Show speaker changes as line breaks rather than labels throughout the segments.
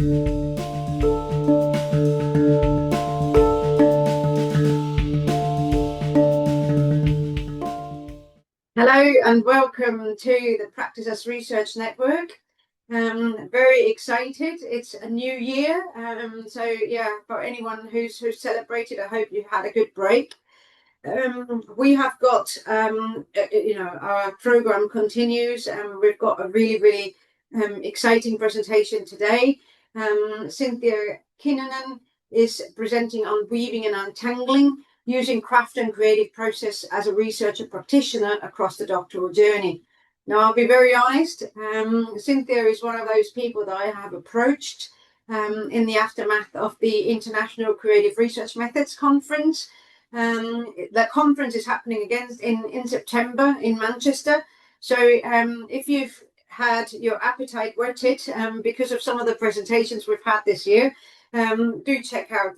Hello and welcome to the Practice Research Network. Very excited. It's a new year. So yeah, for anyone who's celebrated, I hope you had a good break. We have got, our program continues, and we've got a really exciting presentation today. Cynthia Kinnunen is presenting on weaving and untangling, using craft and creative process as a researcher practitioner across the doctoral journey. Now, I'll be very honest, Cynthia is one of those people that I have approached in the aftermath of the International Creative Research Methods Conference. The conference is happening again in September in Manchester. So if you've had your appetite whetted because of some of the presentations we've had this year, do check out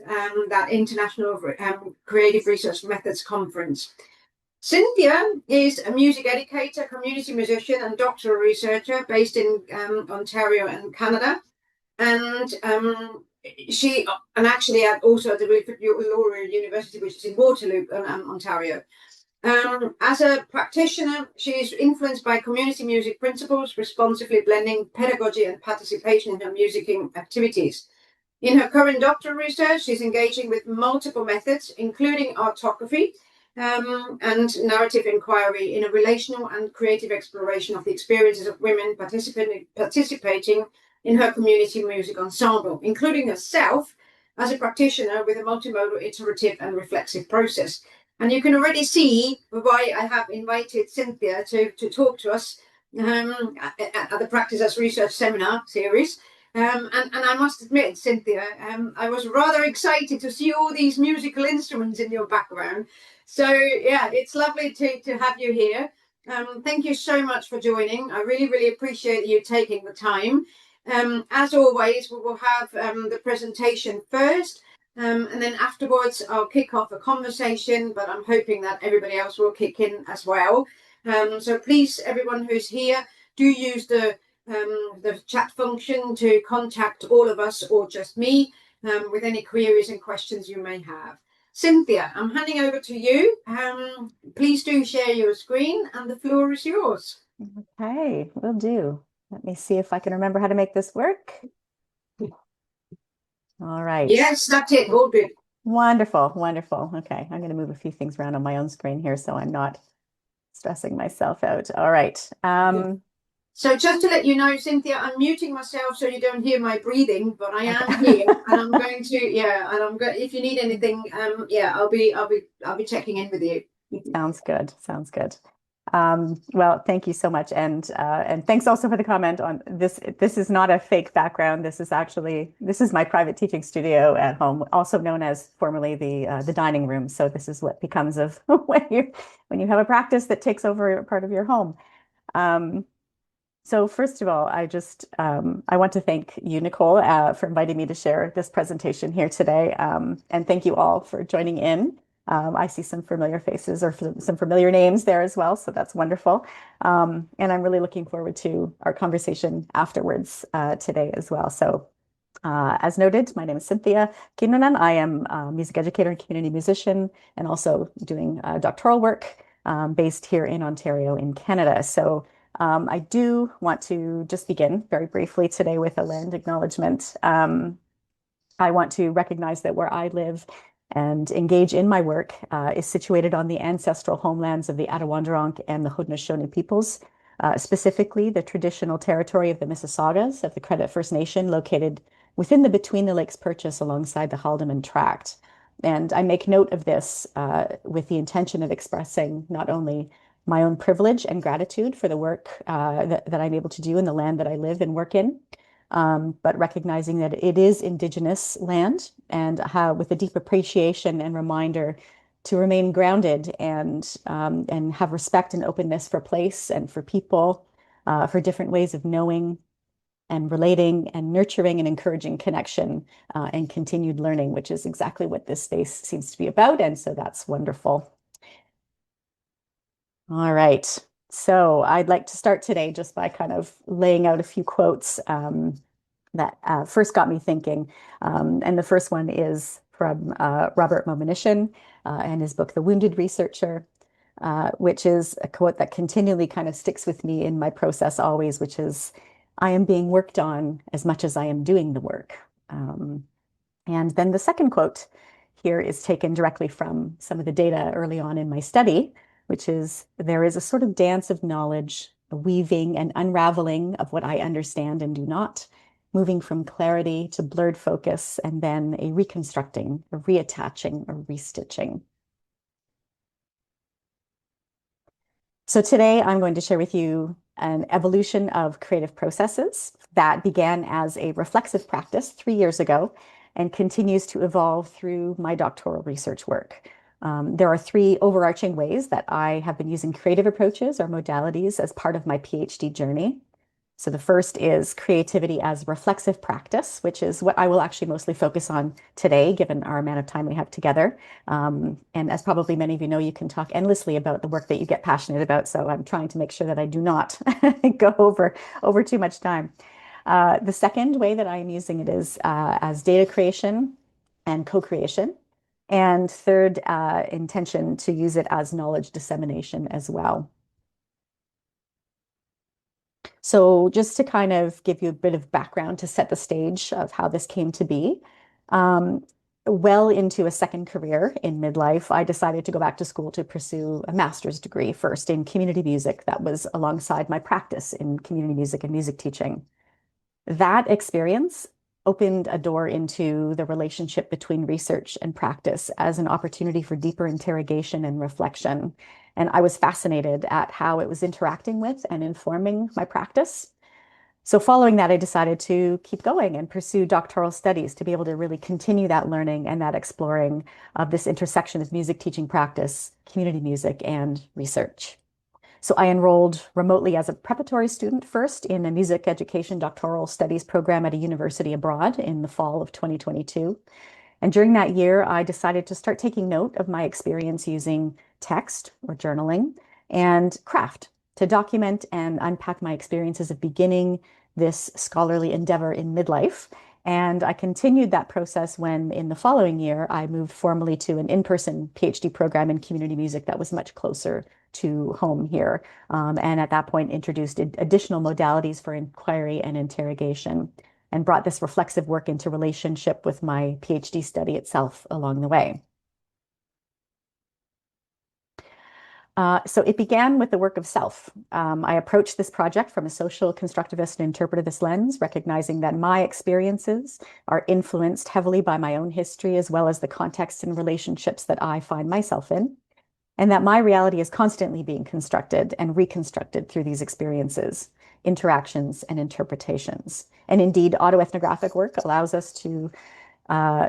that International Creative Research Methods Conference. Cynthia is a music educator, community musician, and doctoral researcher based in Ontario and Canada. And actually also at the Wilfrid Laurier University, which is in Waterloo, Ontario. As a practitioner, she is influenced by community music principles, responsively blending pedagogy and participation in her musicking activities. In her current doctoral research, she's engaging with multiple methods, including tography and narrative inquiry in a relational and creative exploration of the experiences of women participating in her community music ensemble, including herself as a practitioner with a multi-modal, iterative and reflexive process. And you can already see why I have invited Cynthia to talk to us at the Practice as Research Seminar series. And I must admit, Cynthia, I was rather excited to see all these musical instruments in your background. So yeah, it's lovely to have you here. Thank you so much for joining. I really appreciate you taking the time. As always, we will have the presentation first, and then afterwards I'll kick off a conversation, but I'm hoping that everybody else will kick in as well. So please, everyone who's here, do use the chat function to contact all of us or just me with any queries and questions you may have. Cynthia, I'm handing over to you. Please do share your screen and the floor is yours.
Okay, will do. Let me see if I can remember how to make this work. All right.
Yes, that's it. All good.
Wonderful. Okay, I'm going to move a few things around on my own screen here so I'm not stressing myself out. All right.
So just to let you know, Cynthia, I'm muting myself so you don't hear my breathing, but I am here, and I'm going to, if you need anything, I'll be checking in with you.
Sounds good. Well, thank you so much, and thanks also for the comment on this. This is not a fake background. This is my private teaching studio at home, also known as formerly the dining room. So this is what becomes of when you have a practice that takes over part of your home. So first of all, I want to thank you, Nicole, for inviting me to share this presentation here today, and thank you all for joining in. I see some familiar faces or some familiar names there as well, so that's wonderful. And I'm really looking forward to our conversation afterwards today as well. So as noted, my name is Cynthia Kinnunen. I am a music educator and community musician, and also doing doctoral work based here in Ontario in Canada. So I do want to just begin very briefly today with a land acknowledgement. I want to recognize that where I live and engage in my work is situated on the ancestral homelands of the Attawandaronk and the Haudenosaunee peoples, specifically the traditional territory of the Mississaugas of the Credit First Nation, located within the Between the Lakes Purchase alongside the Haldimand Tract. And I make note of this with the intention of expressing not only my own privilege and gratitude for the work that I'm able to do in the land that I live and work in, but recognizing that it is Indigenous land, and with a deep appreciation and reminder to remain grounded and have respect and openness for place and for people, for different ways of knowing and relating and nurturing and encouraging connection and continued learning, which is exactly what this space seems to be about. And so that's wonderful. All right. So I'd like to start today just by kind of laying out a few quotes that first got me thinking. And the first one is from Robert Momanishin and his book, The Wounded Researcher, which is a quote that continually kind of sticks with me in my process always, which is, I am being worked on as much as I am doing the work. And then the second quote here is taken directly from some of the data early on in my study, which is, there is a sort of dance of knowledge, a weaving and unraveling of what I understand and do not, moving from clarity to blurred focus, and then a reconstructing, a reattaching, a restitching. So today I'm going to share with you an evolution of creative processes that began as a reflexive practice 3 years ago and continues to evolve through my doctoral research work. There are 3 overarching ways that I have been using creative approaches or modalities as part of my PhD journey. So the first is creativity as reflexive practice, which is what I will actually mostly focus on today, given our amount of time we have together. And as probably many of you know, you can talk endlessly about the work that you get passionate about. So I'm trying to make sure that I do not go over too much time. The second way that I'm using it is as data creation and co-creation. And third, intention to use it as knowledge dissemination as well. So just to kind of give you a bit of background to set the stage of how this came to be, well into a second career in midlife, I decided to go back to school to pursue a master's degree first in community music that was alongside my practice in community music and music teaching. That experience opened a door into the relationship between research and practice as an opportunity for deeper interrogation and reflection. And I was fascinated at how it was interacting with and informing my practice. So following that, I decided to keep going and pursue doctoral studies to be able to really continue that learning and that exploring of this intersection of music teaching practice, community music, and research. So I enrolled remotely as a preparatory student first in a music education doctoral studies program at a university abroad in the fall of 2022. And during that year, I decided to start taking note of my experience using text or journaling and craft to document and unpack my experiences of beginning this scholarly endeavor in midlife. And I continued that process when, in the following year, I moved formally to an in-person PhD program in community music that was much closer to home here. And at that point, introduced additional modalities for inquiry and interrogation, and brought this reflexive work into relationship with my PhD study itself along the way. So it began with the work of self. I approached this project from a social constructivist and interpretivist lens, recognizing that my experiences are influenced heavily by my own history, as well as the contexts and relationships that I find myself in, and that my reality is constantly being constructed and reconstructed through these experiences, interactions, and interpretations. And indeed, autoethnographic work allows us to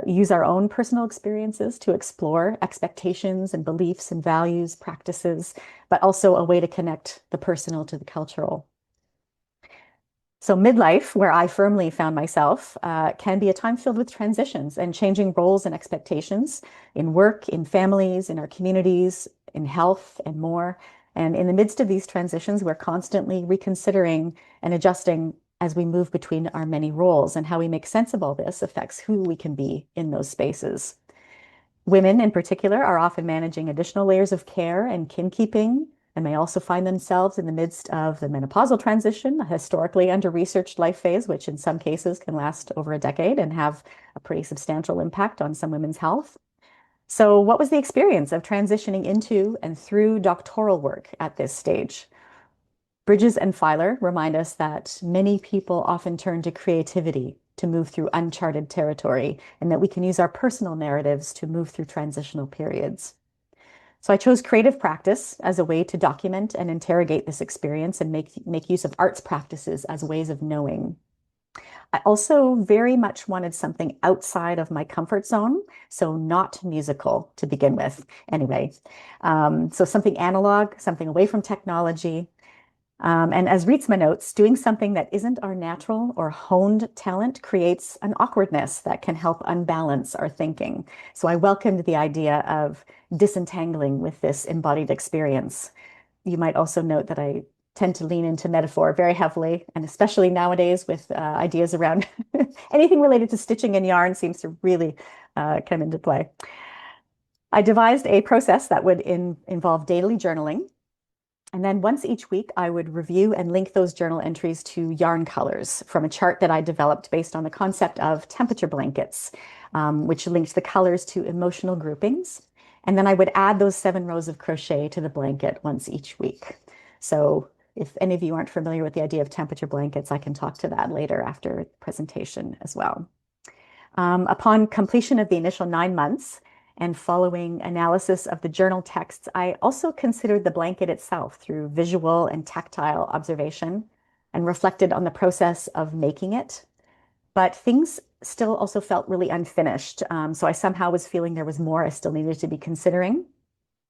use our own personal experiences to explore expectations and beliefs and values, practices, but also a way to connect the personal to the cultural. So midlife, where I firmly found myself, can be a time filled with transitions and changing roles and expectations in work, in families, in our communities, in health, and more. And in the midst of these transitions, we're constantly reconsidering and adjusting as we move between our many roles, and how we make sense of all this affects who we can be in those spaces. Women in particular are often managing additional layers of care and kin-keeping, and may also find themselves in the midst of the menopausal transition, a historically under-researched life phase, which in some cases can last over a decade and have a pretty substantial impact on some women's health. So what was the experience of transitioning into and through doctoral work at this stage? Bridges and Feiler remind us that many people often turn to creativity to move through uncharted territory, and that we can use our personal narratives to move through transitional periods. So I chose creative practice as a way to document and interrogate this experience and make use of arts practices as ways of knowing. I also very much wanted something outside of my comfort zone, so not musical to begin with anyway. So something analog, something away from technology. And as Rietzma notes, doing something that isn't our natural or honed talent creates an awkwardness that can help unbalance our thinking. So I welcomed the idea of disentangling with this embodied experience. You might also note that I tend to lean into metaphor very heavily, and especially nowadays with ideas around anything related to stitching and yarn seems to really come into play. I devised a process that would involve daily journaling. And then once each week, I would review and link those journal entries to yarn colors from a chart that I developed based on the concept of temperature blankets, which linked the colors to emotional groupings. And then I would add those 7 rows of crochet to the blanket once each week. So if any of you aren't familiar with the idea of temperature blankets, I can talk to that later after the presentation as well. Upon completion of the initial 9 months, and following analysis of the journal texts, I also considered the blanket itself through visual and tactile observation and reflected on the process of making it. But things still also felt really unfinished. So I somehow was feeling there was more I still needed to be considering.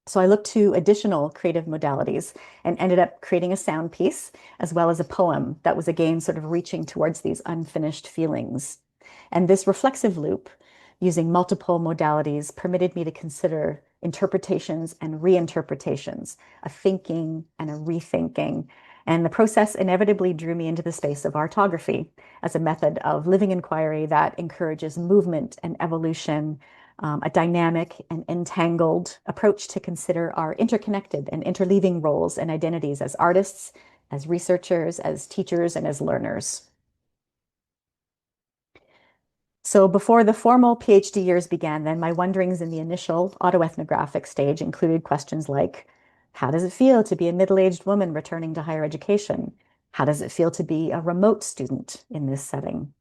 So I looked to additional creative modalities and ended up creating a sound piece as well as a poem that was again sort of reaching towards these unfinished feelings. And this reflexive loop, using multiple modalities, permitted me to consider interpretations and reinterpretations, a thinking and a rethinking. And the process inevitably drew me into the space of artography as a method of living inquiry that encourages movement and evolution, a dynamic and entangled approach to consider our interconnected and interleaving roles and identities as artists, as researchers, as teachers, and as learners. So before the formal PhD years began, then my wanderings in the initial autoethnographic stage included questions like, how does it feel to be a middle-aged woman returning to higher education? How does it feel to be a remote student in this setting?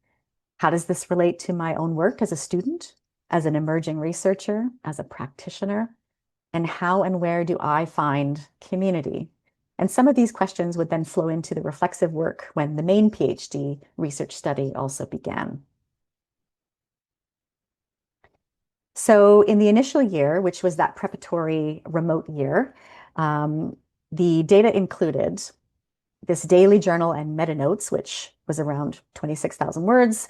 How does this relate to my own work as a student, as an emerging researcher, as a practitioner? And how and where do I find community? And some of these questions would then flow into the reflexive work when the main PhD research study also began. So in the initial year, which was that preparatory remote year, the data included this daily journal and meta notes, which was around 26,000 words,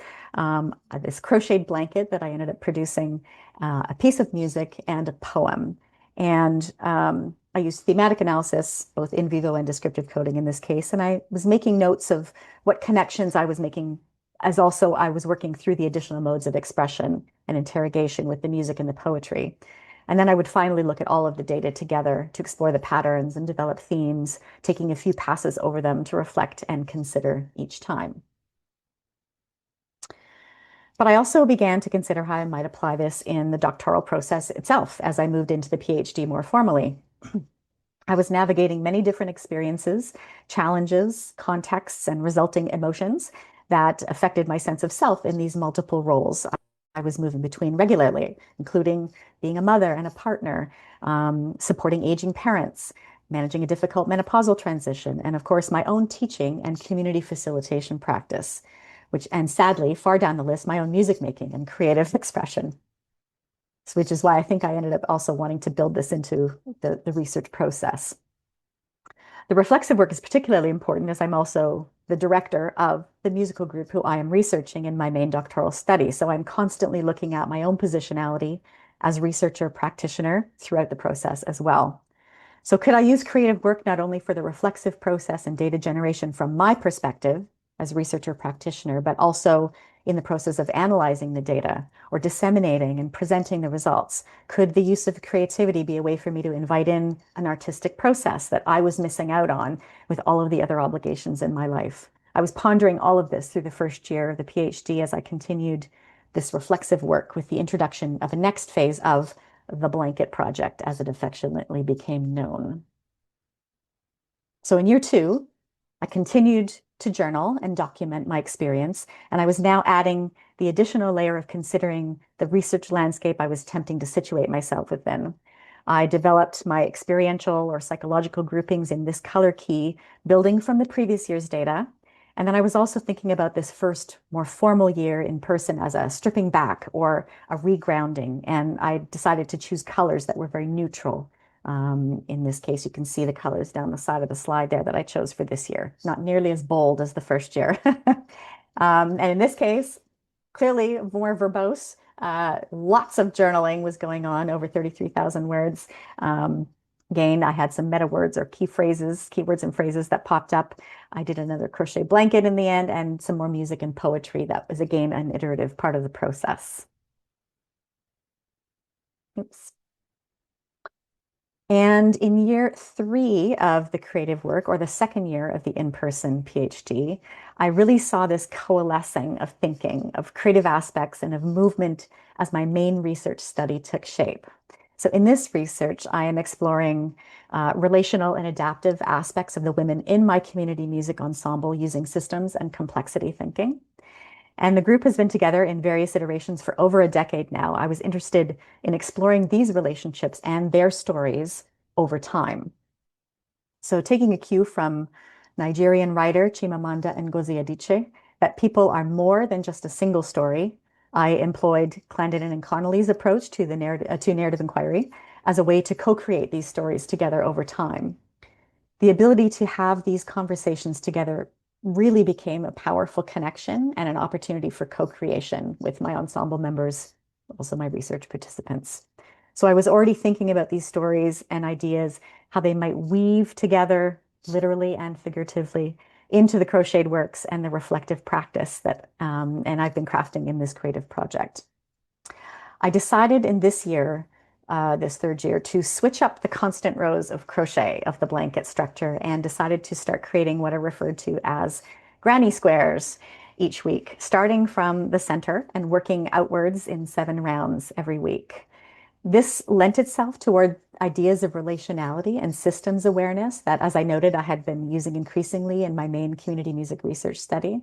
this crocheted blanket that I ended up producing, a piece of music, and a poem. And I used thematic analysis, both in vivo and descriptive coding in this case, and I was making notes of what connections I was making, as also I was working through the additional modes of expression and interrogation with the music and the poetry. And then I would finally look at all of the data together to explore the patterns and develop themes, taking a few passes over them to reflect and consider each time. But I also began to consider how I might apply this in the doctoral process itself as I moved into the PhD more formally. I was navigating many different experiences, challenges, contexts, and resulting emotions that affected my sense of self in these multiple roles I was moving between regularly, including being a mother and a partner, supporting aging parents, managing a difficult menopausal transition, and of course, my own teaching and community facilitation practice, and sadly, far down the list, my own music making and creative expression. Which is why I think I ended up also wanting to build this into the research process. The reflexive work is particularly important as I'm also the director of the musical group who I am researching in my main doctoral study. So I'm constantly looking at my own positionality as researcher-practitioner throughout the process as well. So could I use creative work not only for the reflexive process and data generation from my perspective as researcher-practitioner, but also in the process of analyzing the data or disseminating and presenting the results? Could the use of creativity be a way for me to invite in an artistic process that I was missing out on with all of the other obligations in my life? I was pondering all of this through the first year of the PhD as I continued this reflexive work with the introduction of a next phase of the blanket project, as it affectionately became known. So in year 2, I continued to journal and document my experience, and I was now adding the additional layer of considering the research landscape I was attempting to situate myself within. I developed my experiential or psychological groupings in this color key, building from the previous year's data. And then I was also thinking about this first more formal year in person as a stripping back or a regrounding. And I decided to choose colors that were very neutral. In this case, you can see the colors down the side of the slide there that I chose for this year. Not nearly as bold as the first year. And in this case, clearly more verbose. Lots of journaling was going on, over 33,000 words. Again, I had some meta words or keywords and phrases that popped up. I did another crochet blanket in the end and some more music and poetry. That was, again, an iterative part of the process. Oops. And in year 3 of the creative work, or the second year of the in-person PhD, I really saw this coalescing of thinking, of creative aspects, and of movement as my main research study took shape. So in this research, I am exploring relational and adaptive aspects of the women in my community music ensemble using systems and complexity thinking. And the group has been together in various iterations for over a decade now. I was interested in exploring these relationships and their stories over time. So taking a cue from Nigerian writer Chimamanda Ngozi Adichie, that people are more than just a single story, I employed Clandidin and Connolly's approach to narrative inquiry as a way to co-create these stories together over time. The ability to have these conversations together really became a powerful connection and an opportunity for co-creation with my ensemble members, also my research participants. So I was already thinking about these stories and ideas, how they might weave together, literally and figuratively, into the crocheted works and the reflective practice that and I've been crafting in this creative project. I decided in this year, this third year, to switch up the constant rows of crochet of the blanket structure and decided to start creating what I referred to as granny squares each week, starting from the center and working outwards in 7 rounds every week. This lent itself toward ideas of relationality and systems awareness that, as I noted, I had been using increasingly in my main community music research study.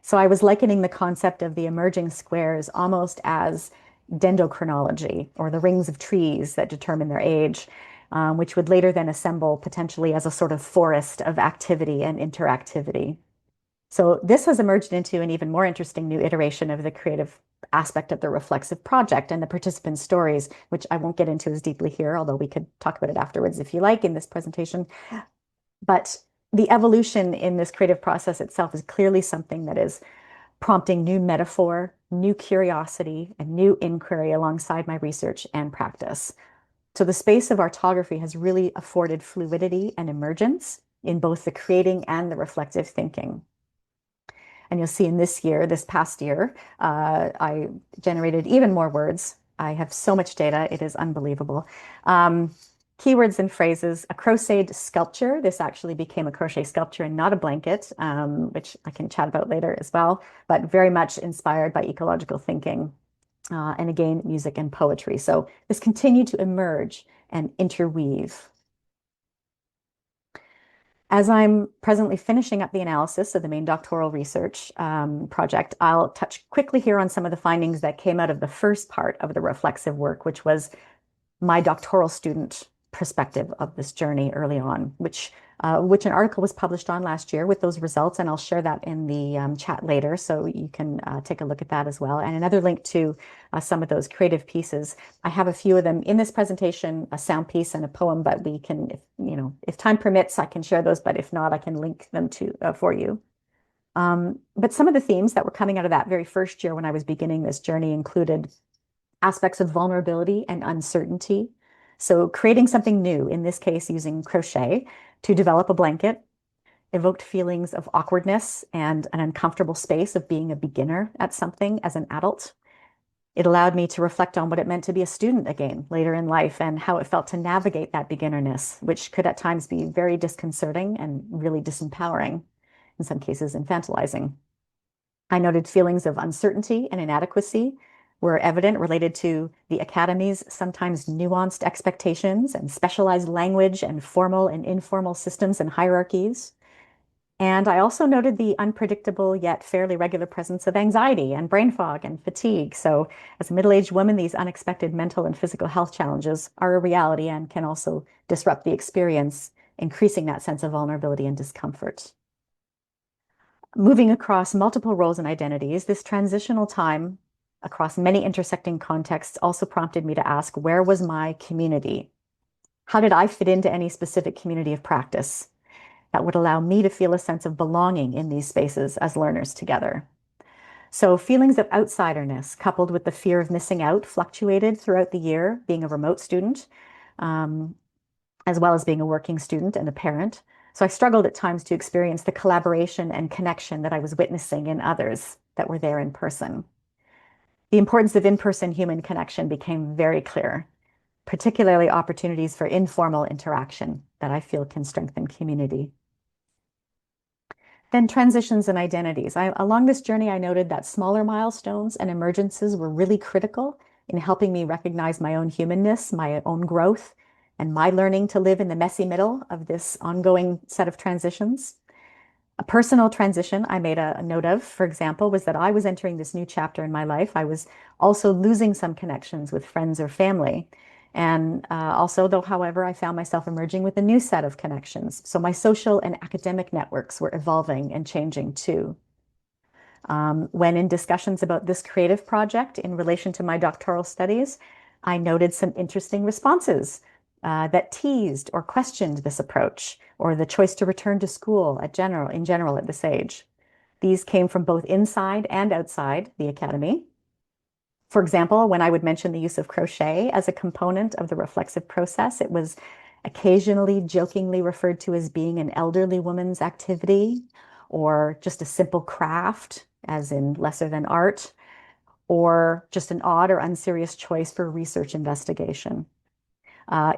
So I was likening the concept of the emerging squares almost as dendrochronology, or the rings of trees that determine their age, which would later then assemble potentially as a sort of forest of activity and interactivity. So this has emerged into an even more interesting new iteration of the creative aspect of the reflexive project and the participant stories, which I won't get into as deeply here, although we could talk about it afterwards if you like in this presentation. But the evolution in this creative process itself is clearly something that is prompting new metaphor, new curiosity, and new inquiry alongside my research and practice. So the space of artography has really afforded fluidity and emergence in both the creating and the reflective thinking. And you'll see in this past year, I generated even more words. I have so much data, it is unbelievable. Keywords and phrases, a crocheted sculpture. This actually became a crochet sculpture and not a blanket, which I can chat about later as well, but very much inspired by ecological thinking. And again, music and poetry. So this continued to emerge and interweave. As I'm presently finishing up the analysis of the main doctoral research project, I'll touch quickly here on some of the findings that came out of the first part of the reflexive work, which was my doctoral student perspective of this journey early on, which an article was published on last year with those results, and I'll share that in the chat later, so you can take a look at that as well. And another link to some of those creative pieces. I have a few of them in this presentation, a sound piece and a poem, but we can, if time permits, I can share those, but if not, I can link them to for you. But some of the themes that were coming out of that very first year when I was beginning this journey included aspects of vulnerability and uncertainty. So creating something new, in this case, using crochet to develop a blanket, evoked feelings of awkwardness and an uncomfortable space of being a beginner at something as an adult. It allowed me to reflect on what it meant to be a student again later in life and how it felt to navigate that beginnerness, which could at times be very disconcerting and really disempowering, in some cases infantilizing. I noted feelings of uncertainty and inadequacy were evident, related to the academy's sometimes nuanced expectations and specialized language and formal and informal systems and hierarchies. And I also noted the unpredictable yet fairly regular presence of anxiety and brain fog and fatigue. So as a middle-aged woman, these unexpected mental and physical health challenges are a reality and can also disrupt the experience, increasing that sense of vulnerability and discomfort. Moving across multiple roles and identities, this transitional time across many intersecting contexts also prompted me to ask, where was my community? How did I fit into any specific community of practice that would allow me to feel a sense of belonging in these spaces as learners together? So feelings of outsiderness coupled with the fear of missing out fluctuated throughout the year, being a remote student. as well as being a working student and a parent. So I struggled at times to experience the collaboration and connection that I was witnessing in others that were there in person. The importance of in-person human connection became very clear, particularly opportunities for informal interaction that I feel can strengthen community. Then transitions and identities. Along this journey, I noted that smaller milestones and emergences were really critical in helping me recognize my own humanness, my own growth, and my learning to live in the messy middle of this ongoing set of transitions. A personal transition I made a note of, for example, was that I was entering this new chapter in my life. I was also losing some connections with friends or family. And also, though, however, I found myself emerging with a new set of connections. So my social and academic networks were evolving and changing too. When in discussions about this creative project in relation to my doctoral studies, I noted some interesting responses that teased or questioned this approach or the choice to return to school in general at this age. These came from both inside and outside the academy. For example, when I would mention the use of crochet as a component of the reflexive process, it was occasionally jokingly referred to as being an elderly woman's activity, or just a simple craft, as in lesser than art, or just an odd or unserious choice for research investigation.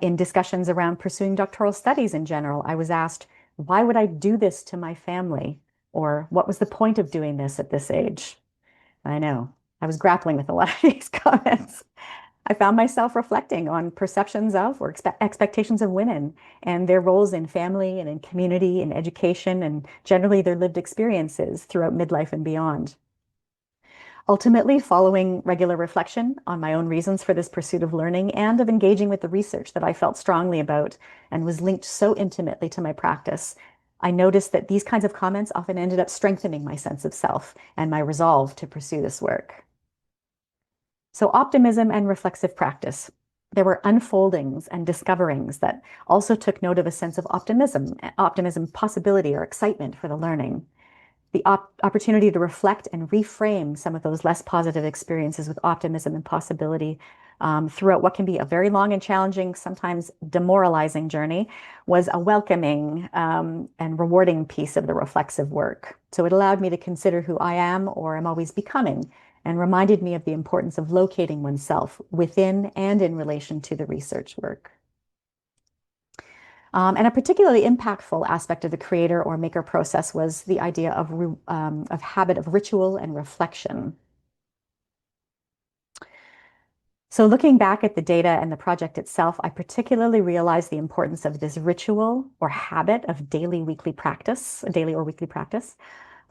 In discussions around pursuing doctoral studies in general, I was asked, why would I do this to my family? Or what was the point of doing this at this age? I know, I was grappling with a lot of these comments. I found myself reflecting on perceptions of or expectations of women and their roles in family and in community and education and generally their lived experiences throughout midlife and beyond. Ultimately, following regular reflection on my own reasons for this pursuit of learning and of engaging with the research that I felt strongly about and was linked so intimately to my practice, I noticed that these kinds of comments often ended up strengthening my sense of self and my resolve to pursue this work. So optimism and reflexive practice. There were unfoldings and discoverings that also took note of a sense of optimism, possibility, or excitement for the learning. The opportunity to reflect and reframe some of those less positive experiences with optimism and possibility throughout what can be a very long and challenging, sometimes demoralizing journey was a welcoming and rewarding piece of the reflexive work. So it allowed me to consider who I am or am always becoming and reminded me of the importance of locating oneself within and in relation to the research work. And a particularly impactful aspect of the creator or maker process was the idea of habit of ritual and reflection. So looking back at the data and the project itself, I particularly realized the importance of this ritual or habit of daily or weekly practice.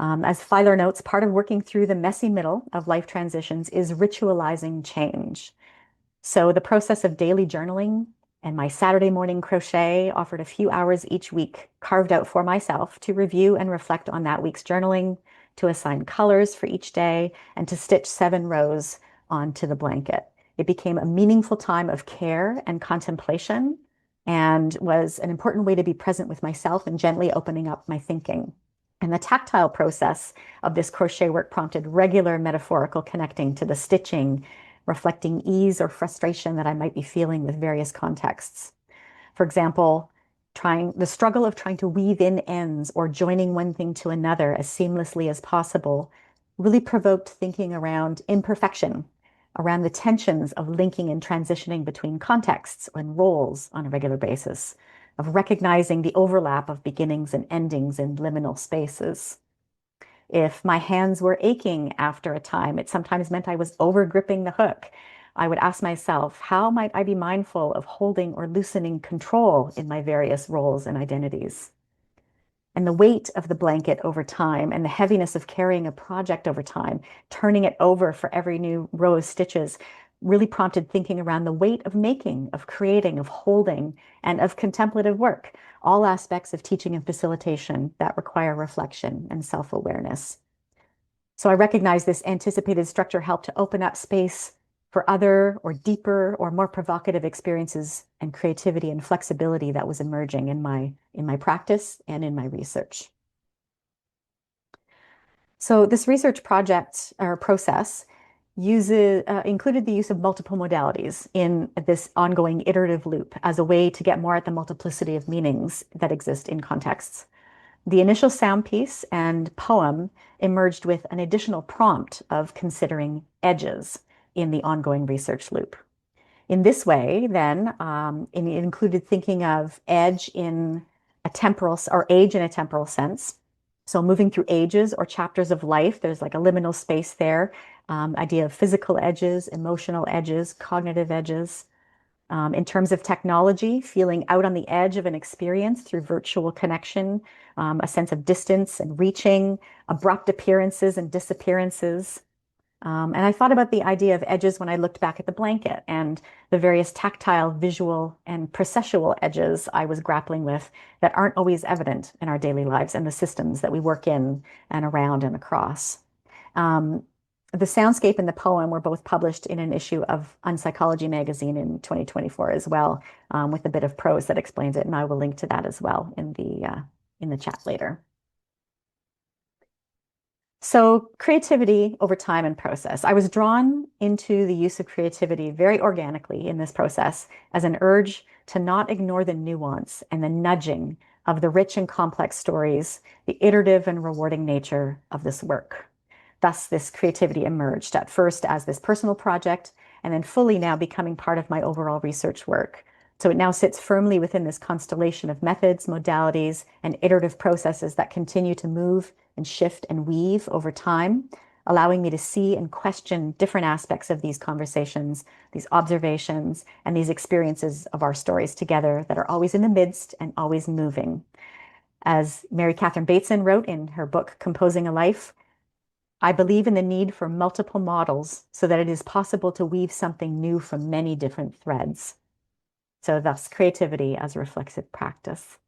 As Filer notes, part of working through the messy middle of life transitions is ritualizing change. So the process of daily journaling and my Saturday morning crochet offered a few hours each week carved out for myself to review and reflect on that week's journaling, to assign colors for each day, and to stitch 7 rows onto the blanket. It became a meaningful time of care and contemplation and was an important way to be present with myself and gently opening up my thinking. And the tactile process of this crochet work prompted regular metaphorical connecting to the stitching, reflecting ease or frustration that I might be feeling with various contexts. For example, the struggle of trying to weave in ends or joining one thing to another as seamlessly as possible really provoked thinking around imperfection, around the tensions of linking and transitioning between contexts and roles on a regular basis, of recognizing the overlap of beginnings and endings in liminal spaces. If my hands were aching after a time, it sometimes meant I was over gripping the hook. I would ask myself, how might I be mindful of holding or loosening control in my various roles and identities? And the weight of the blanket over time and the heaviness of carrying a project over time, turning it over for every new row of stitches, really prompted thinking around the weight of making, of creating, of holding, and of contemplative work, all aspects of teaching and facilitation that require reflection and self-awareness. So I recognize this anticipated structure helped to open up space for other or deeper or more provocative experiences and creativity and flexibility that was emerging in my practice and in my research. So this research project or process included the use of multiple modalities in this ongoing iterative loop as a way to get more at the multiplicity of meanings that exist in contexts. The initial sound piece and poem emerged with an additional prompt of considering edges in the ongoing research loop. In this way, then, it included thinking of edge in a temporal or age in a temporal sense. So moving through ages or chapters of life, there's like a liminal space there. Idea of physical edges, emotional edges, cognitive edges. In terms of technology, feeling out on the edge of an experience through virtual connection, a sense of distance and reaching, abrupt appearances and disappearances. And I thought about the idea of edges when I looked back at the blanket and the various tactile, visual, and processual edges I was grappling with that aren't always evident in our daily lives and the systems that we work in and around and across. The soundscape and the poem were both published in an issue of Unpsychology magazine in 2024 as well, with a bit of prose that explains it, and I will link to that as well in the chat later. So creativity over time and process. I was drawn into the use of creativity very organically in this process as an urge to not ignore the nuance and the nudging of the rich and complex stories, the iterative and rewarding nature of this work. Thus, this creativity emerged at first as this personal project, and then fully now becoming part of my overall research work. So it now sits firmly within this constellation of methods, modalities, and iterative processes that continue to move and shift and weave over time, allowing me to see and question different aspects of these conversations, these observations, and these experiences of our stories together that are always in the midst and always moving. As Mary Catherine Bateson wrote in her book, Composing a Life, I believe in the need for multiple models so that it is possible to weave something new from many different threads. So thus creativity as a reflexive practice.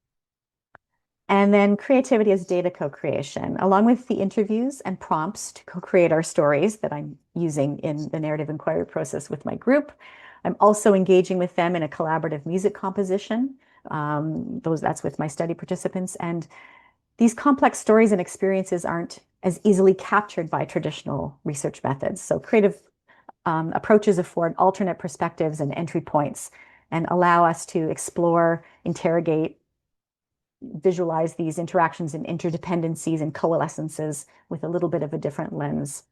And then creativity as data co-creation, along with the interviews and prompts to co-create our stories that I'm using in the narrative inquiry process with my group. I'm also engaging with them in a collaborative music composition. That's with my study participants. And these complex stories and experiences aren't as easily captured by traditional research methods. So creative approaches afford alternate perspectives and entry points and allow us to explore, interrogate, visualize these interactions and interdependencies and coalescences with a little bit of a different lens.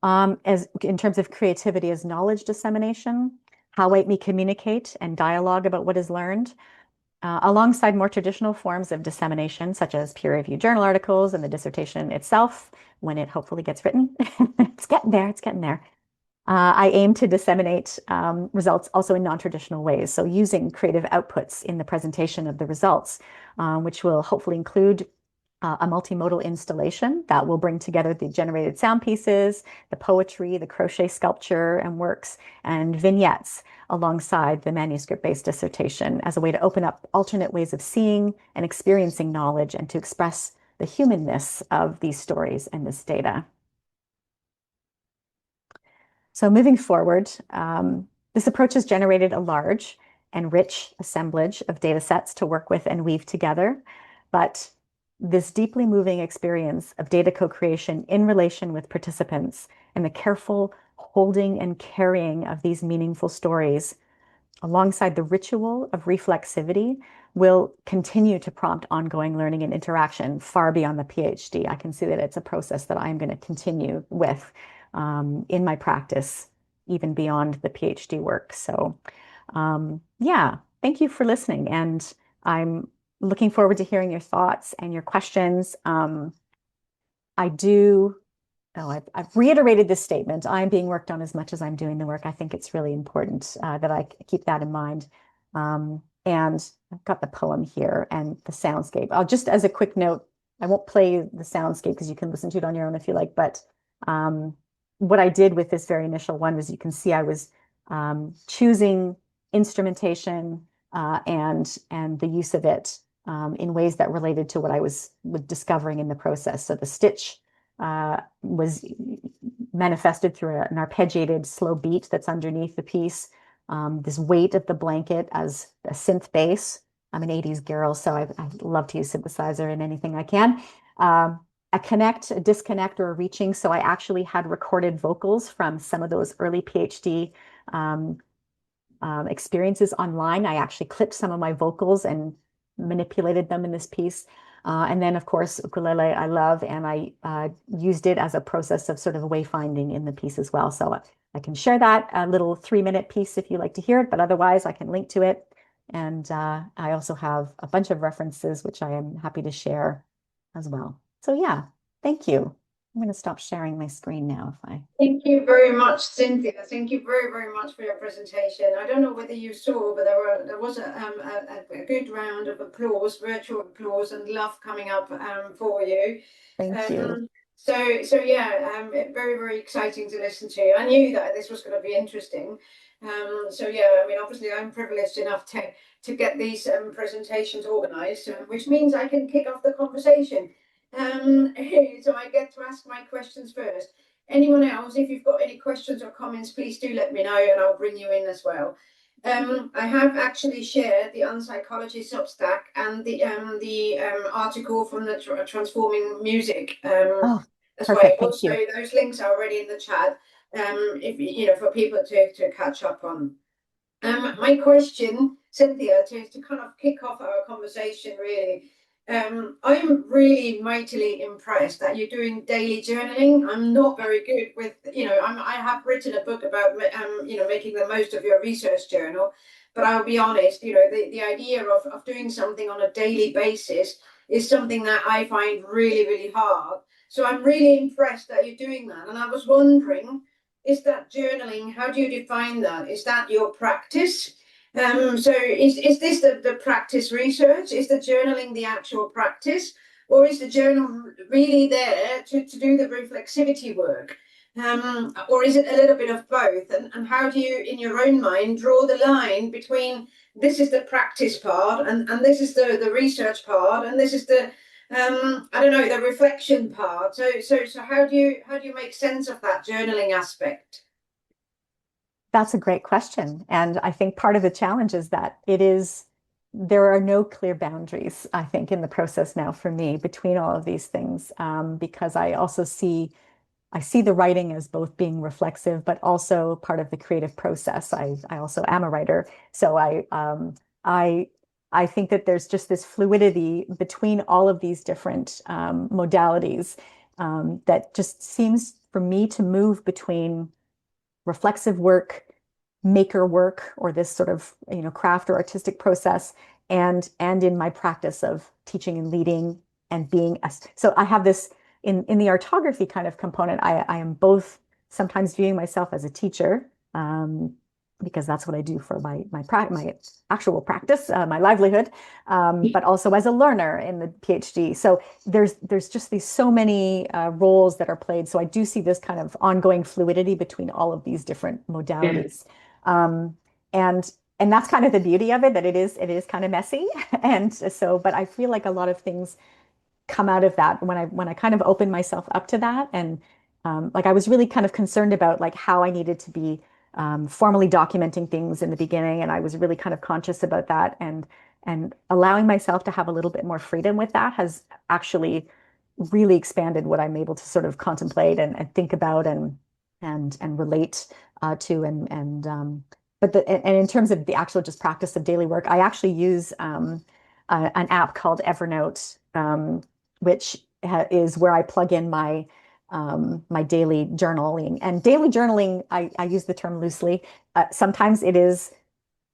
As in terms of creativity as knowledge dissemination, how might we communicate and dialogue about what is learned, alongside more traditional forms of dissemination, such as peer-reviewed journal articles and the dissertation itself, when it hopefully gets written. It's getting there, it's getting there. I aim to disseminate results also in non-traditional ways. So using creative outputs in the presentation of the results, which will hopefully include a multi-modal installation that will bring together the generated sound pieces, the poetry, the crochet sculpture and works, and vignettes alongside the manuscript-based dissertation as a way to open up alternate ways of seeing and experiencing knowledge and to express the humanness of these stories and this data. So moving forward, this approach has generated a large and rich assemblage of data sets to work with and weave together, but this deeply moving experience of data co-creation in relation with participants and the careful holding and carrying of these meaningful stories alongside the ritual of reflexivity will continue to prompt ongoing learning and interaction far beyond the PhD. I can see that it's a process that I'm going to continue with in my practice, even beyond the PhD work. So yeah, thank you for listening. And I'm looking forward to hearing your thoughts and your questions. I've reiterated this statement. I'm being worked on as much as I'm doing the work. I think it's really important that I keep that in mind. And I've got the poem here and the soundscape. I'll just, as a quick note, I won't play the soundscape because you can listen to it on your own if you like. But what I did with this very initial one was, you can see I was choosing instrumentation and the use of it in ways that related to what I was discovering in the process. So the stitch was manifested through an arpeggiated slow beat that's underneath the piece. This weight of the blanket as a synth bass. I'm an 80s girl, so I love to use synthesizer in anything I can. a connect, a disconnect, or a reaching. So I actually had recorded vocals from some of those early PhD experiences online. I actually clipped some of my vocals and manipulated them in this piece. And then, of course, ukulele I love, and I used it as a process of sort of wayfinding in the piece as well. So I can share that, a little 3-minute piece if you like to hear it, but otherwise I can link to it. And I also have a bunch of references, which I am happy to share as well. So yeah, thank you. I'm going to stop sharing my screen now if I...
Thank you very much, Cynthia. Thank you very, very much for your presentation. I don't know whether you saw, but there was a good round of applause, virtual applause, and love coming up for you.
Thank you.
So yeah, very, very exciting to listen to. I knew that this was going to be interesting. So yeah, I mean, obviously I'm privileged enough to get these presentations organized, which means I can kick off the conversation. So I get to ask my questions first. Anyone else, if you've got any questions or comments, please do let me know and I'll bring you in as well. I have actually shared the Unpsychology Substack and the article from the Transforming Music
Oh,
as
perfect.
well.
Thank
So
you.
those links are already in the chat. If you know, for people to catch up on. My question, Cynthia, to kind of kick off our conversation, really, I'm really mightily impressed that you're doing daily journaling. I'm not very good with, you know, I have written a book about, you know, making the most of your research journal, but I'll be honest, you know, the idea of doing something on a daily basis is something that I find really, really hard. So I'm really impressed that you're doing that. And I was wondering, is that journaling? How do you define that? Is that your practice? So is this the practice research? Is the journaling the actual practice? Or is the journal really there to do the reflexivity work? Or is it a little bit of both? And how do you, in your own mind, draw the line between this is the practice part and this is the research part and this is the I don't know, the reflection part. So how do you make sense of that journaling aspect?
That's a great question. And I think part of the challenge is that there are no clear boundaries, I think, in the process now for me between all of these things, because I see the writing as both being reflexive, but also part of the creative process. I also am a writer. So I think that there's just this fluidity between all of these different modalities that just seems for me to move between reflexive work, maker work, or this sort of, you know, craft or artistic process, and in my practice of teaching and leading and being so I have this in the artography kind of component. I am both sometimes viewing myself as a teacher, because that's what I do for my actual practice, my livelihood, but also as a learner in the PhD. So there's just these so many roles that are played. So I do see this kind of ongoing fluidity between all of these different modalities, and that's kind of the beauty of it, that it is kind of messy, and so but I feel like a lot of things come out of that when I kind of open myself up to that. And like I was really kind of concerned about like how I needed to be formally documenting things in the beginning, and I was really kind of conscious about that, and allowing myself to have a little bit more freedom with that has actually really expanded what I'm able to sort of contemplate and think about and relate to, and in terms of the actual just practice of daily work, I actually use an app called Evernote, which is where I plug in my daily journaling. And daily journaling, I use the term loosely. Sometimes it is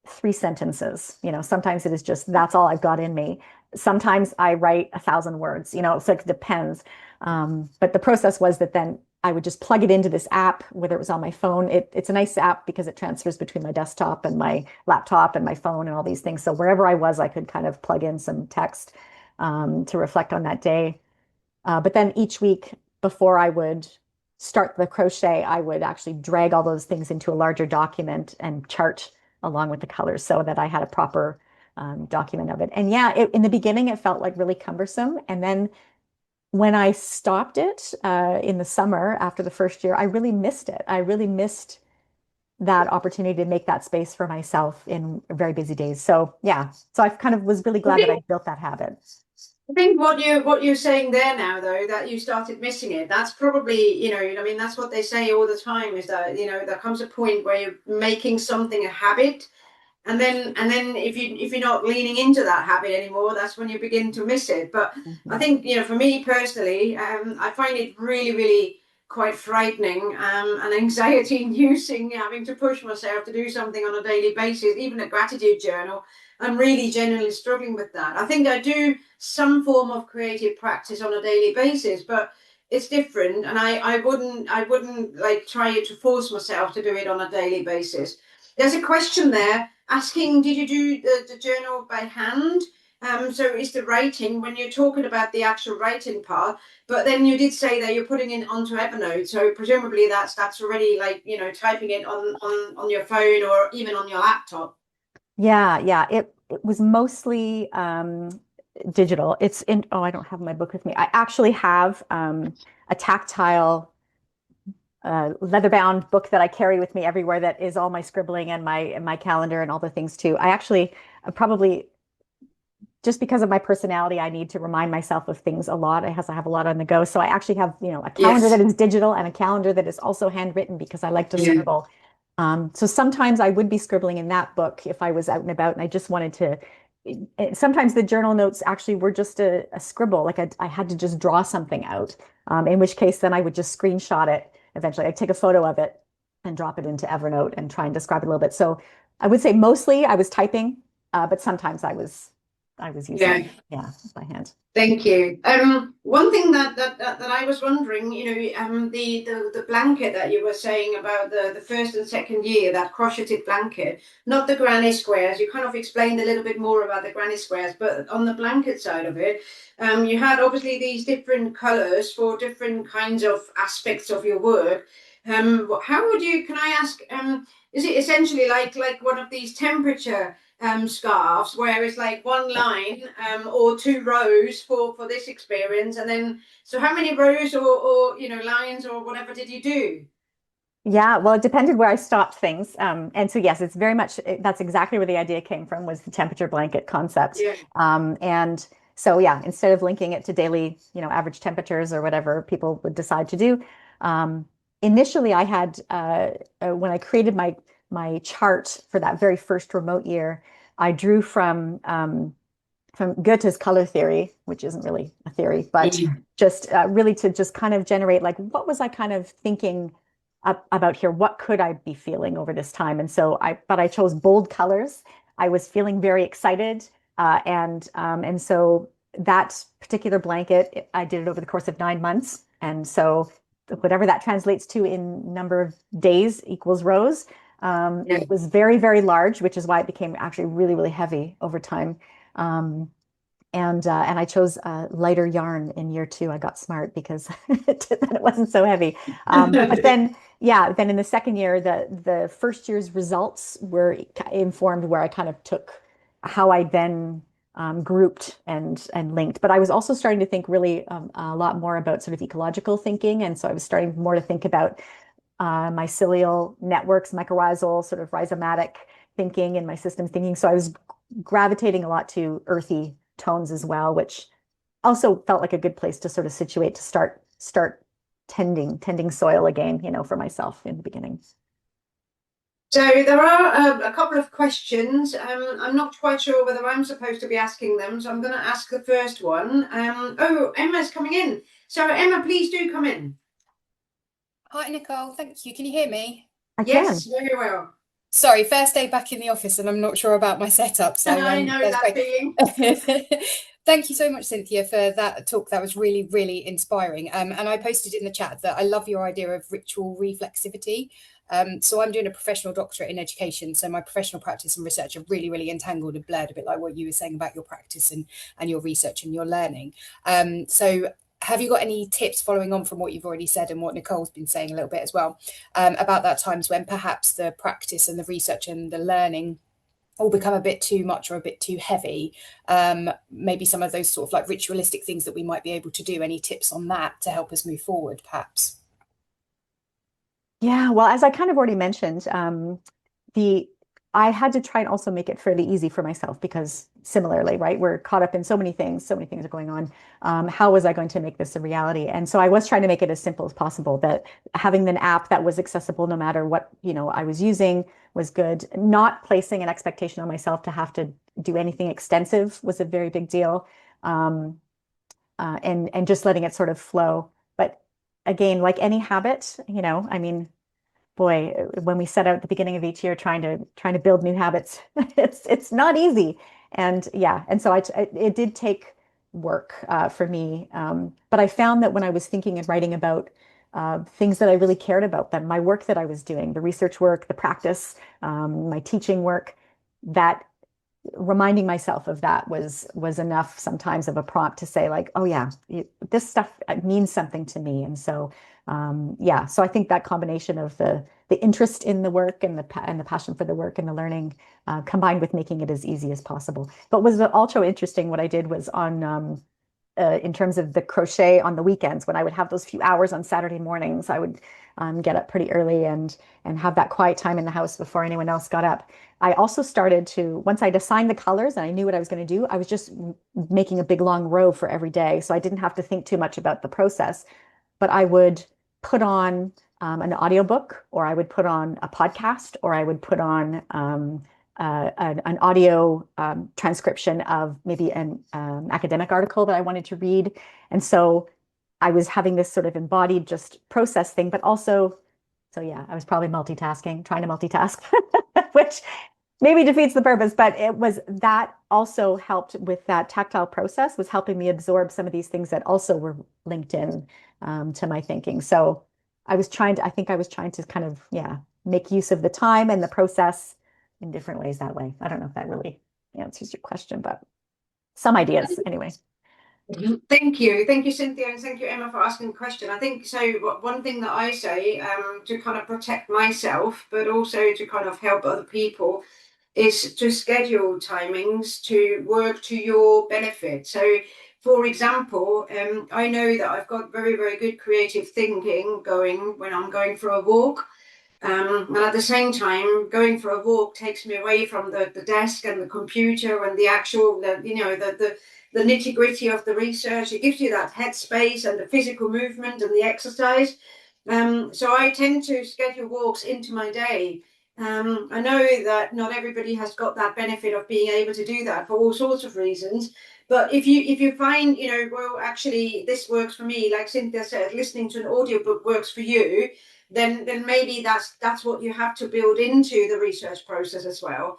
3 sentences, you know, sometimes it is just, that's all I've got in me. Sometimes I write 1,000 words, you know, so it depends. But the process was that then I would just plug it into this app, whether it was on my phone. It's a nice app because it transfers between my desktop and my laptop and my phone and all these things. So wherever I was, I could kind of plug in some text to reflect on that day. But then each week before I would start the crochet, I would actually drag all those things into a larger document and chart along with the colors so that I had a proper document of it. And yeah, in the beginning, it felt like really cumbersome. And then when I stopped it in the summer after the first year, I really missed it. I really missed that opportunity to make that space for myself in very busy days. So yeah, so I kind of was really glad that I built that habit.
I think what you're saying there now, though, that you started missing it, that's probably, you know, I mean, that's what they say all the time, is that, you know, there comes a point where you're making something a habit, and then if you're not leaning into that habit anymore, that's when you begin to miss it. But I think, you know, for me personally, I find it really quite frightening, and anxiety inducing, having to push myself to do something on a daily basis, even a gratitude journal. I'm really genuinely struggling with that. I think I do some form of creative practice on a daily basis, but it's different, and I wouldn't like try to force myself to do it on a daily basis. There's a question there asking, did you do the journal by hand? So is the writing, when you're talking about the actual writing part, but then you did say that you're putting it onto Evernote, so presumably that's already, like, you know, typing it on your phone or even on your laptop.
Yeah. It was mostly digital. It's in, oh, I don't have my book with me. I actually have a tactile leather-bound book that I carry with me everywhere that is all my scribbling and my calendar and all the things too. I actually probably, just because of my personality, I need to remind myself of things a lot. I have a lot on the go. So I actually have, you know, a calendar that is digital and a calendar that is also handwritten because I like to scribble. So sometimes I would be scribbling in that book if I was out and about and I just wanted to. Sometimes the journal notes actually were just a scribble, like I had to just draw something out, in which case then I would just screenshot it. Eventually, I'd take a photo of it and drop it into Evernote and try and describe it a little bit. So I would say mostly I was typing, but sometimes I was using by hand.
Thank you. One thing that I was wondering, you know, the blanket that you were saying about the first and second year, that crocheted blanket, not the granny squares. You kind of explained a little bit more about the granny squares, but on the blanket side of it, you had obviously these different colors for different kinds of aspects of your work. How would you? Can I ask? Is it essentially like one of these temperature scarves where it's like one line or two rows for this experience, and then so how many rows or you know, lines or whatever did you do?
Yeah, well, it depended where I stopped things. And so, yes, it's very much, that's exactly where the idea came from, was the temperature blanket concept. And so, yeah, instead of linking it to daily, you know, average temperatures or whatever people would decide to do, initially I had, when I created my chart for that very first remote year, I drew from Goethe's color theory, which isn't really a theory, but just really to just kind of generate, like, what was I kind of thinking about here? What could I be feeling over this time? And so but I chose bold colors. I was feeling very excited, and so that particular blanket, I did it over the course of 9 months, and so whatever that translates to in number of days equals rows. It was very large, which is why it became actually really heavy over time. And I chose lighter yarn in year 2. I got smart because it wasn't so heavy. But then, then in the second year, the first year's results were informed where I kind of took how I then grouped and linked. But I was also starting to think really a lot more about sort of ecological thinking. And so I was starting more to think about mycelial networks, mycorrhizal, sort of rhizomatic thinking and my systems thinking. So I was gravitating a lot to earthy tones as well, which also felt like a good place to sort of situate to start tending soil again, you know, for myself in the beginning.
So there are a couple of questions. I'm not quite sure whether I'm supposed to be asking them, so I'm going to ask the first one. Oh, Emma's coming in. So Emma, please do come in.
Hi, Nicole. Thank you. Can you hear me?
Yes, very well.
Sorry, first day back in the office and I'm not sure about my setup. So
I know that feeling.
Thank you so much, Cynthia, for that talk. That was really inspiring. And I posted in the chat that I love your idea of ritual reflexivity. So I'm doing a professional doctorate in education. So my professional practice and research are really entangled and blurred, a bit like what you were saying about your practice and your research and your learning. So have you got any tips following on from what you've already said and what Nicole's been saying a little bit as well, about that times when perhaps the practice and the research and the learning all become a bit too much or a bit too heavy? Maybe some of those sort of like ritualistic things that we might be able to do. Any tips on that to help us move forward, perhaps?
Yeah, well, as I kind of already mentioned, the I had to try and also make it fairly easy for myself because similarly, right, we're caught up in so many things are going on. How was I going to make this a reality? And so I was trying to make it as simple as possible, that having an app that was accessible no matter what, I was using was good. Not placing an expectation on myself to have to do anything extensive was a very big deal. Um, and just letting it sort of flow. But again, like any habit, I mean, boy, when we set out at the beginning of each year trying to build new habits, it's not easy. And yeah, and so it did take work for me. But I found that when I was thinking and writing about things that I really cared about, them, my work that I was doing, the research work, the practice, my teaching work, that reminding myself of that was enough sometimes of a prompt to say like, oh yeah, this stuff means something to me. And so yeah, so I think that combination of the interest in the work and the passion for the work and the learning combined with making it as easy as possible. But was also interesting, what I did was on in terms of the crochet on the weekends, when I would have those few hours on Saturday mornings, I would get up pretty early and have that quiet time in the house before anyone else got up. I also started to, once I'd assigned the colors and I knew what I was going to do, I was just making a big long row for every day. So I didn't have to think too much about the process, but I would put on an audiobook, or I would put on a podcast, or I would put on an audio transcription of maybe an academic article that I wanted to read. And so I was having this sort of embodied just process thing, but also, so yeah, I was probably multitasking, trying to multitask, which maybe defeats the purpose, but it was that also helped with that tactile process, was helping me absorb some of these things that also were linked in to my thinking. So I think I was trying to kind of, yeah, make use of the time and the process in different ways that way. I don't know if that really answers your question, but some ideas anyway.
Thank you, Cynthia, and thank you, Emma, for asking the question. I think so. One thing that I say to kind of protect myself, but also to kind of help other people, is to schedule timings to work to your benefit. So, for example, I know that I've got very, very good creative thinking going when I'm going for a walk. And at the same time, going for a walk takes me away from the desk and the computer and the actual, the nitty gritty of the research. It gives you that headspace and the physical movement and the exercise. So I tend to schedule walks into my day. I know that not everybody has got that benefit of being able to do that for all sorts of reasons. But if you find, well, actually this works for me, like Cynthia said, listening to an audiobook works for you, then maybe that's what you have to build into the research process as well.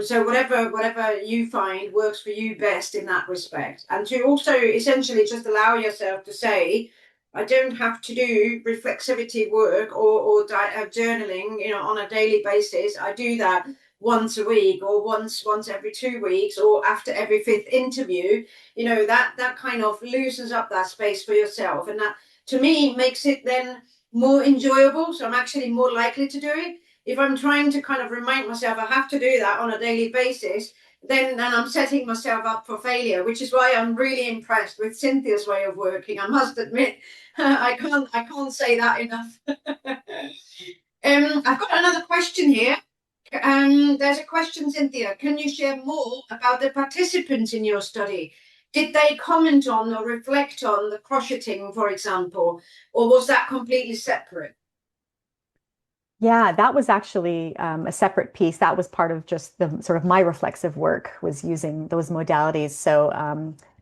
So whatever you find works for you best in that respect, and to also essentially just allow yourself to say, I don't have to do reflexivity work or journaling, on a daily basis. I do that once a week or once every 2 weeks or after every fifth interview. That kind of loosens up that space for yourself, and that to me makes it then more enjoyable. So I'm actually more likely to do it. If I'm trying to kind of remind myself I have to do that on a daily basis, then I'm setting myself up for failure, which is why I'm really impressed with Cynthia's way of working. I must admit, I can't say that enough. I've got another question here. There's a question, Cynthia. Can you share more about the participants in your study? Did they comment on or reflect on the crocheting, for example, or was that completely separate?
Yeah, that was actually a separate piece. That was part of just the sort of my reflexive work, was using those modalities. So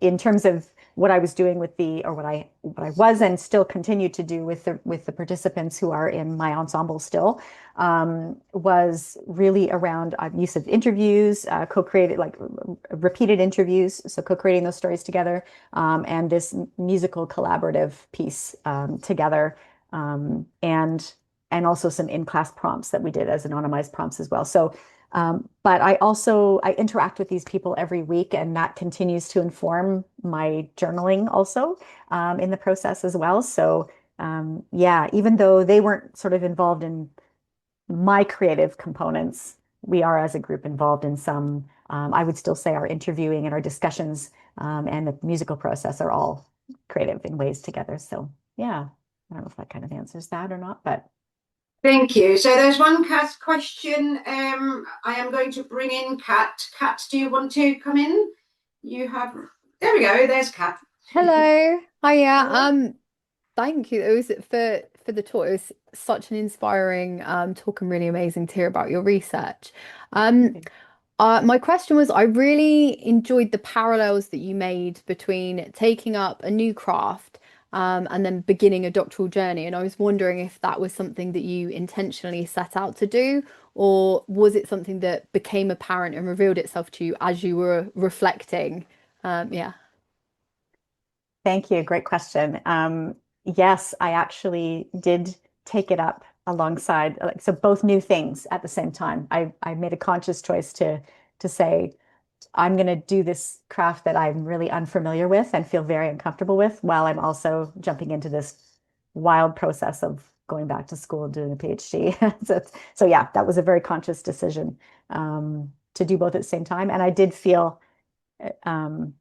in terms of what I was doing with what I was and still continue to do with the participants who are in my ensemble still, was really around use of interviews, co-created, like repeated interviews, so co-creating those stories together, and this musical collaborative piece together, and also some in-class prompts that we did as anonymized prompts as well. So, but I interact with these people every week, and that continues to inform my journaling also in the process as well. So, yeah, even though they weren't sort of involved in my creative components, we are as a group involved in some, I would still say our interviewing and our discussions and the musical process are all creative in ways together. So, yeah, I don't know if that kind of answers that or not, but
Thank you. So there's one Kat question. I am going to bring in Kat. Kat, do you want to come in? You have, there we go, there's Kat.
Hello. Hiya.
Hello.
Thank you. It was for the talk. It was such an inspiring talk and really amazing to hear about your research. Um, my question was, I really enjoyed the parallels that you made between taking up a new craft and then beginning a doctoral journey. And I was wondering if that was something that you intentionally set out to do, or was it something that became apparent and revealed itself to you as you were reflecting? Yeah.
Thank you. Great question. Yes, I actually did take it up alongside, like, so both new things at the same time. I made a conscious choice to say, I'm going to do this craft that I'm really unfamiliar with and feel very uncomfortable with, while I'm also jumping into this wild process of going back to school and doing a PhD. So yeah, that was a very conscious decision to do both at the same time. And I did feel um,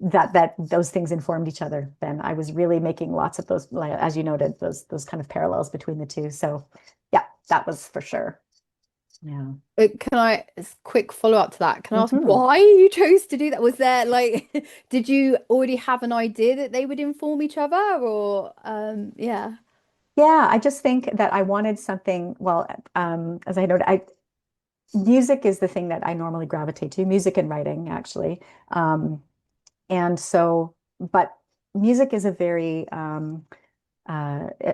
that those things informed each other. Then I was really making lots of those, like, as you noted, those kind of parallels between the two. So yeah, that was for sure. Yeah.
Can I, quick follow-up to that? Can I ask
Mhm.
why you chose to do that? Was there like, did you already have an idea that they would inform each other, or yeah.
Yeah, I just think that I wanted something, well, as I noted, music is the thing that I normally gravitate to, music and writing, actually. And so, but music is a very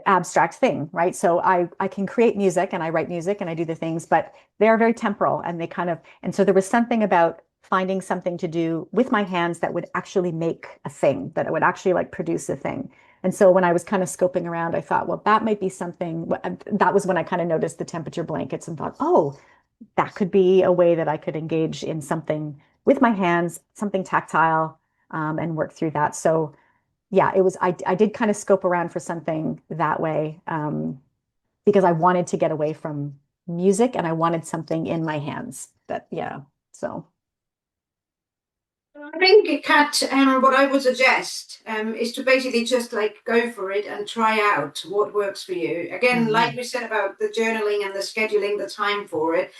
abstract thing, right? So I can create music and I write music and I do the things, but they are very temporal, and they kind of, and so there was something about finding something to do with my hands that would actually make a thing, that it would actually like produce a thing. And so when I was kind of scoping around, I thought, well, that might be something. That was when I kind of noticed the temperature blankets and thought, oh, that could be a way that I could engage in something with my hands, something tactile, and work through that. So yeah, it was, I did kind of scope around for something that way, because I wanted to get away from music and I wanted something in my hands that, yeah, so.
I think, Kat, what I would suggest is to basically just like go for it and try out what works for you. Again, like we said about the journaling and the scheduling the time for it,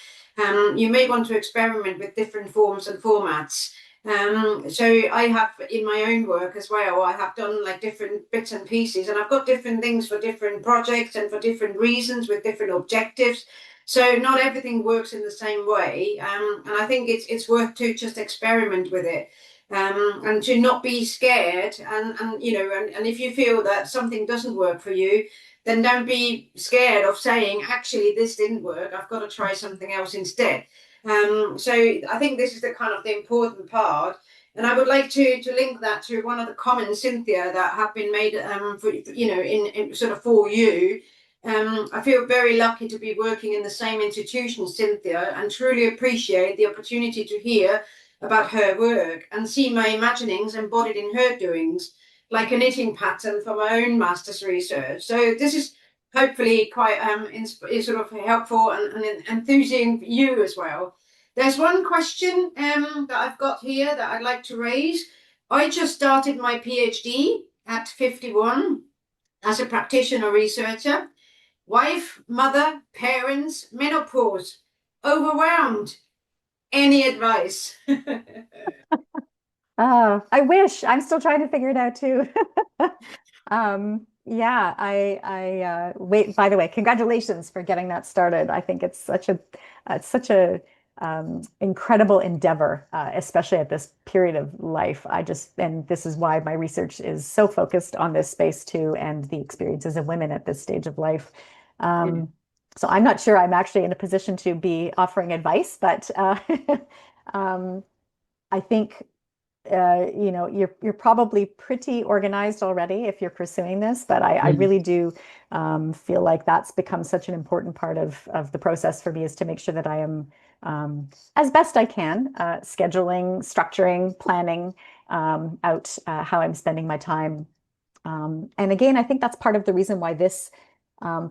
you may want to experiment with different forms and formats. So I have in my own work as well, I have done like different bits and pieces, and I've got different things for different projects and for different reasons with different objectives. So not everything works in the same way, and I think it's worth to just experiment with it, and to not be scared. And you know, and if you feel that something doesn't work for you, then don't be scared of saying, actually, this didn't work. I've got to try something else instead. So I think this is the kind of the important part. And I would like to link that to one of the comments, Cynthia, that have been made, for, you know, in sort of for you. I feel very lucky to be working in the same institution, Cynthia, and truly appreciate the opportunity to hear about her work and see my imaginings embodied in her doings, like a knitting pattern for my own master's research. So this is hopefully quite sort of helpful and enthusing for you as well. There's one question that I've got here that I'd like to raise. I just started my PhD at 51 as a practitioner researcher. Wife, mother, parents, menopause, overwhelmed. Any advice?
I wish. I'm still trying to figure it out too. Yeah, wait, by the way, congratulations for getting that started. I think it's such a incredible endeavor, especially at this period of life. And this is why my research is so focused on this space too, and the experiences of women at this stage of life. So I'm not sure I'm actually in a position to be offering advice, but I think you know, you're probably pretty organized already if you're pursuing this, but I really do feel like that's become such an important part of the process for me, is to make sure that I am, as best I can, scheduling, structuring, planning out how I'm spending my time. And again, I think that's part of the reason why this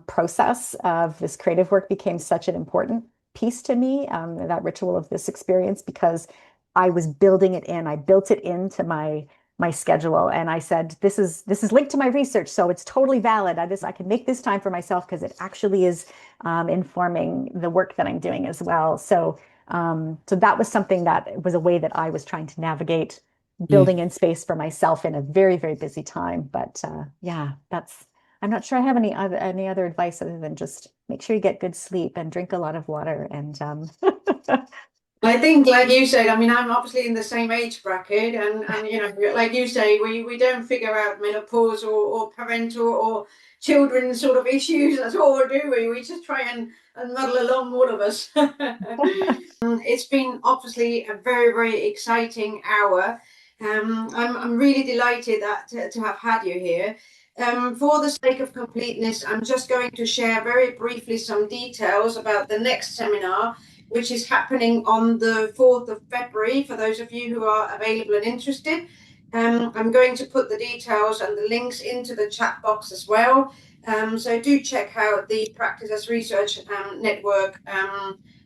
process of this creative work became such an important piece to me, that ritual of this experience, because I was building it in. I built it into my my schedule. And I said, this is linked to my research, so it's totally valid. I can make this time for myself because it actually is informing the work that I'm doing as well. So that was something that was a way that I was trying to navigate building in space for myself in a very, very busy time. But yeah, I'm not sure I have any other advice other than just make sure you get good sleep and drink a lot of water. And
I think, like you said, I mean, I'm obviously in the same age bracket, and you know, like you say, we don't figure out menopause or parental or children sort of issues at all, do we? We just try and muddle along, all of us. It's been obviously a very, very exciting hour. I'm really delighted to have had you here. For the sake of completeness, I'm just going to share very briefly some details about the next seminar, which is happening on the 4th of February, for those of you who are available and interested. I'm going to put the details and the links into the chat box as well. So do check out the Practice as Research Network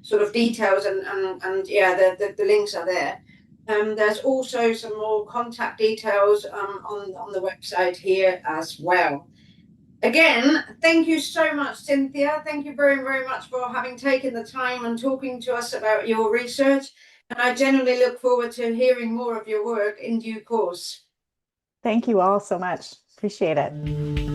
sort of details, and yeah, the links are there. There's also some more contact details on the website here as well. Again, thank you so much, Cynthia. Thank you very, very much for having taken the time and talking to us about your research. And I genuinely look forward to hearing more of your work in due course.
thank you all so much. Appreciate it.